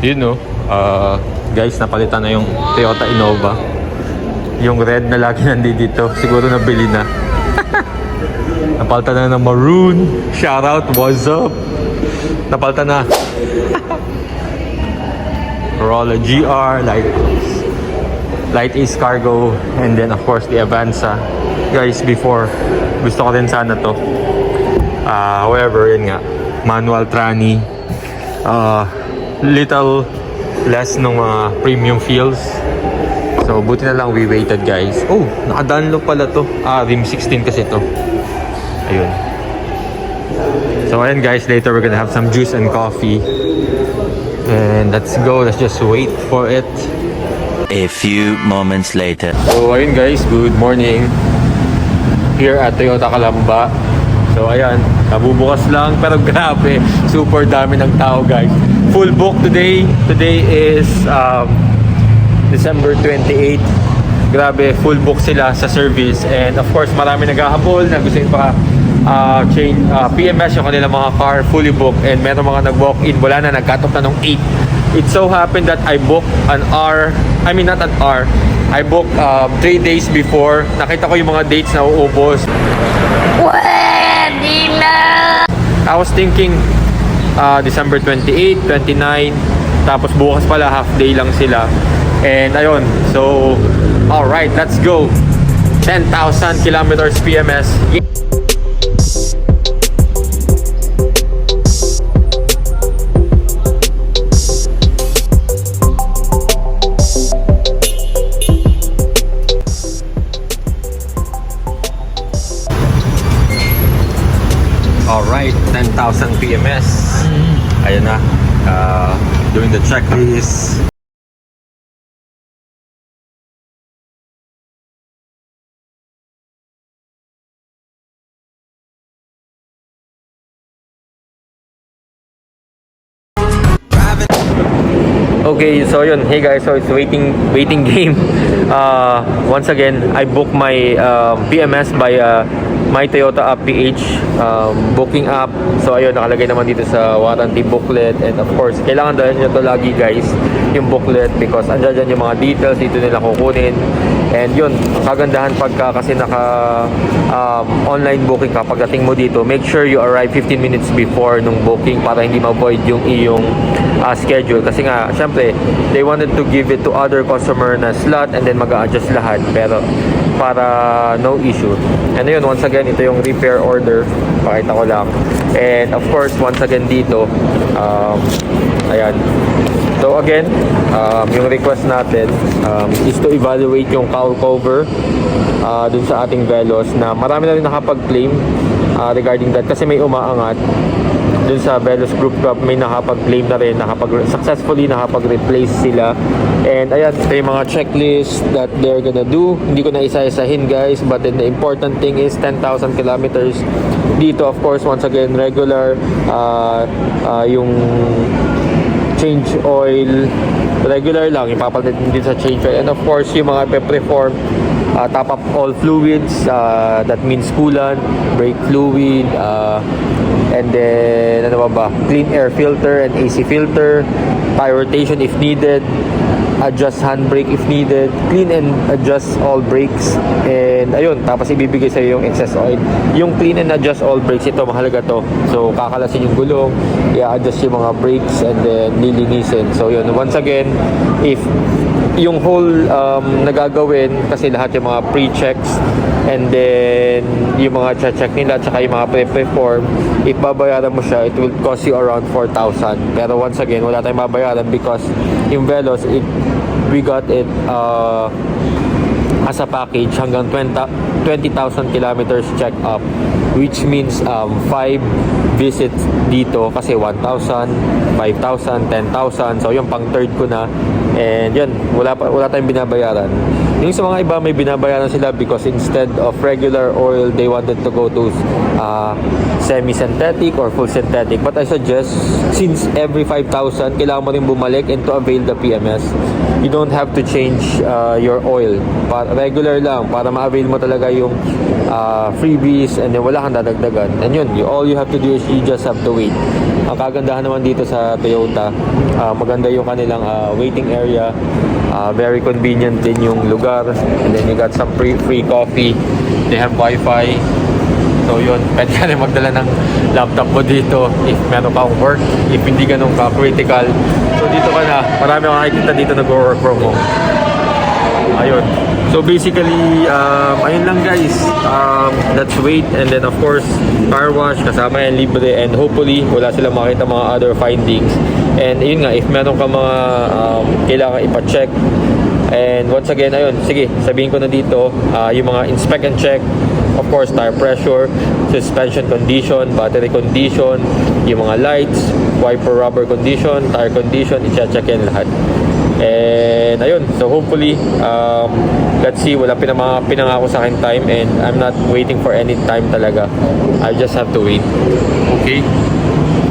Yun no, guys, napalitan na yung Toyota Innova. Yung red na lagi nandito, siguro nabili na. Napalitan na ng maroon. Shoutout, what's up? Napalitan na. Corolla GR, Light Ace Cargo, and then of course the Avanza. Guys, before, gusto ko din sana to. However, yun nga, manual tranny. Little less nung mga premium feels. So, buti na lang we waited, guys. Oh, naka-download pala to. Rim 16 kasi to. Ayun. So, ayun guys, later we're gonna have some juice and coffee. And let's go. Let's just wait for it. A few moments later. So, ayun guys, good morning. Here at Toyota Calamba. So, ayan, nabubukas lang. Pero grabe, super dami ng tao, guys. Full book today. Today is December 28. Grabe, full book sila sa service. And of course, marami naghahabol na gusto nyo pa PMS yung kanilang mga car, fully booked. And meron mga nag-walk-in, wala na, nag-cut off na nung 8. It so happened that I booked an hour, I mean not an hour, I booked 3 days before. Nakita ko yung mga dates na uubos. Pwede na! I was thinking December 28, 29, tapos bukas pala half day lang sila. And ayun, so alright, let's go. 10,000 kilometers PMS. Alright, 10,000 PMS. Ayun na, doing the checklist. Okay, so yun. Hey guys, so it's waiting game. Once again, I booked my PMS by My Toyota App PH booking app. So ayun, nakalagay naman dito sa warranty booklet. And of course, kailangan dahil nyo to lagi guys, yung booklet, because andyan dyan yung mga details dito nila kukunin. And yun, kagandahan pagka kasi naka online booking ka, pagdating mo dito, make sure you arrive 15 minutes before nung booking para hindi ma-void yung iyong schedule. Kasi nga, syempre, they wanted to give it to other customer na slot and then mag-a-adjust lahat. Pero para no issue. And yun, once again, ito yung repair order. Pakita ko lang. And of course, once again dito, ayan. So again, yung request natin is to evaluate yung cowl cover dun sa ating Velos na marami na rin nakapag-claim regarding that kasi may umaangat dun sa Velos Group Club. May nakapag-claim na rin, successfully nakapag-replace sila. And ayan, ito yung mga checklist that they're gonna do. Hindi ko na isa-isahin guys, but then the important thing is 10,000 kilometers dito. Of course, once again, regular yung change oil, regular lang, ipapalit din sa change oil. And of course, yung mga pe-perform top up all fluids, that means coolant, brake fluid, and then ano ba, clean air filter and AC filter, tire rotation if needed, adjust handbrake if needed, clean and adjust all brakes, and ayun, tapos ibibigay sa yung excess oil. Yung clean and adjust all brakes, ito mahalaga to. So kakalasin yung gulong, i-adjust yung mga brakes, and then lilinisin. So yun, once again, if yung whole nagagawin, kasi lahat yung mga pre-checks, and then yung mga check nila, tsaka yung mga pre-perform, if babayaran mo siya, it will cost you around 4,000. Pero once again, wala tayong babayaran because yung Velos, we got it as a package hanggang 20,000 kilometers check up, which means 5 visits dito kasi 1,000, 5,000, 10,000. So yung pang third ko na. And yun, wala tayong binabayaran. Yung sa mga iba may binabayaran sila because instead of regular oil, they wanted to go to semi-synthetic or full synthetic. But I suggest, since every 5,000 kailangan mo rin bumalik and to avail the PMS, you don't have to change your oil. Regular lang para ma-avail mo talaga yung freebies, and then wala kang dadagdagan. And yun, all you have to do is you just have to wait. Ang kagandahan naman dito sa Toyota, maganda yung kanilang waiting area. Very convenient din yung lugar. And then you got some free coffee. They have Wi-Fi. So yun, pwede ka rin magdala ng laptop mo dito if meron kang work, if hindi ganun ka critical. So dito ka na, marami kang nakikita dito nag-work from home. Ayun. So basically, ayun lang guys. Let's wait, and then of course, car wash, kasama yan libre, and hopefully, wala silang makita mga other findings. And yun nga, if meron ka mga kailangan ipa-check, and once again, ayun, sige, sabihin ko na dito, yung mga inspect and check, of course, tire pressure, suspension condition, battery condition, yung mga lights, wiper rubber condition, tire condition, i-check yan lahat. And ayun, so hopefully, let's see, wala pinangako sa akin time, and I'm not waiting for any time talaga. I just have to wait. Okay?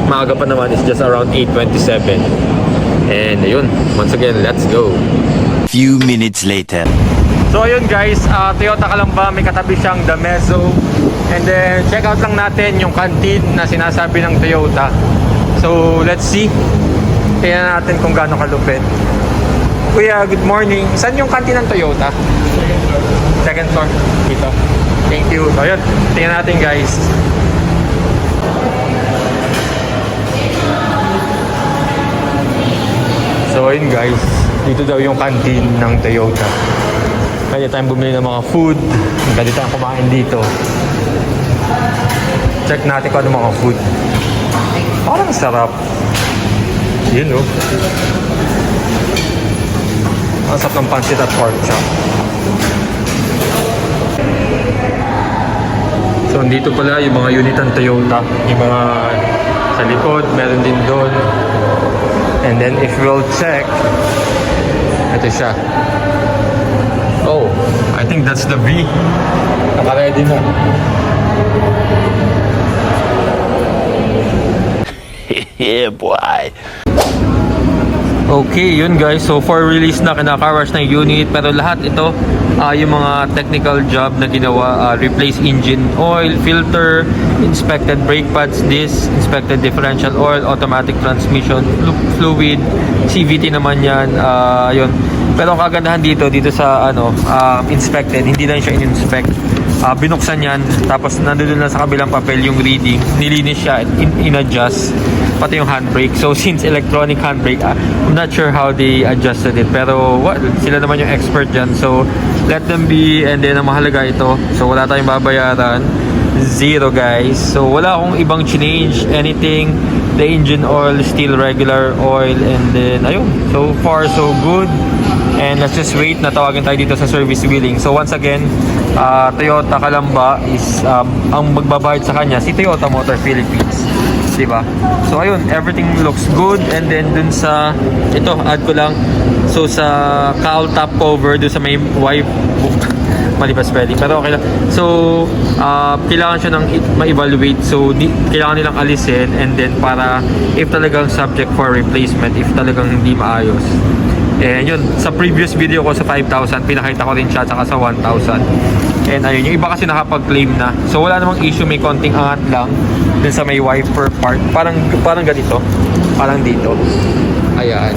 Maaga pa naman, it's just around 8:27. And ayun, once again, let's go. Few minutes later. So ayun guys, Toyota Calamba, may katabi siyang The Mezzo. And then check out lang natin yung canteen na sinasabi ng Toyota. So let's see. Tingnan natin kung gaano kalupit. Kuya, good morning. Saan yung canteen ng Toyota? Second floor. Dito. Thank you. So ayun, tingnan natin guys. So ayun guys, dito daw yung canteen ng Toyota. Pwede tayong bumili ng mga food. Pwede tayong kumain dito. Check natin kung ano mga food. Parang sarap. Yun o. Ang sarap ng pancit at pork chop. So dito pala yung mga unit ng Toyota. Yung mga sa likod, meron din doon. And then if we'll check, ito siya. Oh, I think that's the V. Naka-ready na. Yeah, boy. Okay, yun guys. So for release na, kinaka-rush na yung unit. Pero lahat ito, yung mga technical job na ginawa, replace engine oil, filter, inspected brake pads, disc, inspected differential oil, automatic transmission fluid, CVT naman yan. Yun. Pero ang kagandahan dito sa inspected, hindi lang siya in-inspect. Binuksan yan, tapos nandun lang sa kabilang papel yung reading, nilinis siya, in-adjust, pati yung handbrake. So since electronic handbrake, I'm not sure how they adjusted it, pero sila naman yung expert dyan, so let them be. And then ang mahalaga ito, so wala tayong babayaran, zero guys. So wala akong ibang change, anything. The engine oil, still regular oil, and then ayun, so far so good. And let's just wait na tawagin tayo dito sa service billing. So once again, Toyota Calamba is ang magbabayad sa kanya si Toyota Motor Philippines, di ba? So ayun, everything looks good. And then dun sa ito, add ko lang, so sa cowl top cover dun sa may wipe mali pa spelling, pero okay lang. So kailangan siya ng ma-evaluate, so kailangan nilang alisin, and then para if talagang subject for replacement, if talagang hindi maayos. And yun, sa previous video ko sa 5,000, pinakita ko rin siya, saka sa 1,000. And ayun, yung iba kasi nakapag-claim na. So wala namang issue, may konting angat lang dun sa may wiper part. Parang ganito. Parang dito. Ayan.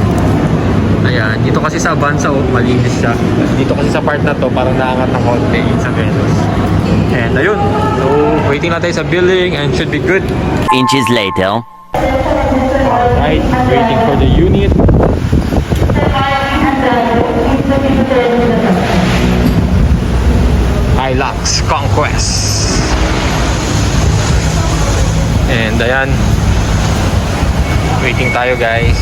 Ayan. Dito kasi sa Avanza, malinis siya. Dito kasi sa part na to, parang naangat ng konti sa Venus. And ayun. So, waiting na tayo sa billing and should be good. Inches later. Alright, waiting for the unit. Hilux Conquest. And ayan, waiting tayo guys.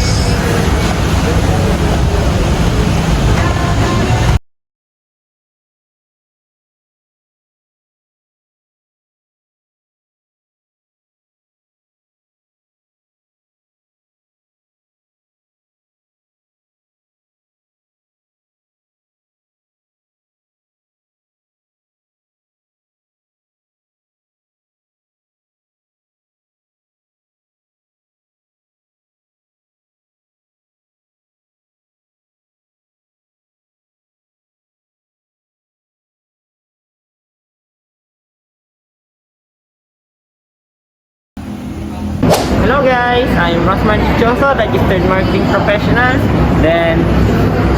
Hello guys, I'm Rosmar Dichoso, registered marketing professional. Then,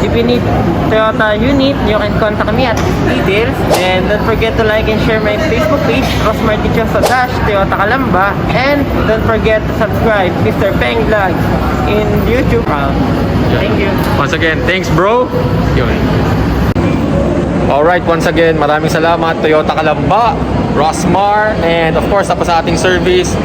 if you need Toyota unit, you can contact me at these details. And don't forget to like and share my Facebook page, Rosmar Dichoso Toyota Calamba. And don't forget to subscribe, Mr. Peng Vlog in YouTube. Thank you. Once again, thanks bro. Yun. Alright, once again, maraming salamat Toyota Calamba, Rosmar, and of course tapos sa ating service.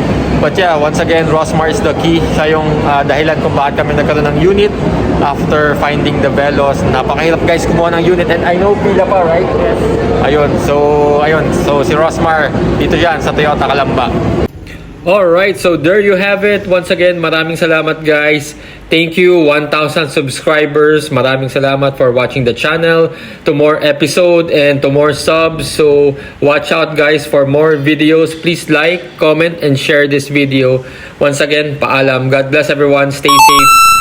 But yeah, once again, Rosmar is the key. Siya yung dahilan kung bakit kami nagkaroon ng unit after finding the Velos. Napakahirap guys kumuha ng unit, and I know pila pa, right? Yes. Ayun, so si Rosmar dito yan sa Toyota Calamba. Alright, so there you have it. Once again, maraming salamat guys. Thank you, 1,000 subscribers. Maraming salamat for watching the channel. To more episode and to more subs. So watch out guys for more videos. Please like, comment, and share this video. Once again, paalam. God bless everyone. Stay safe.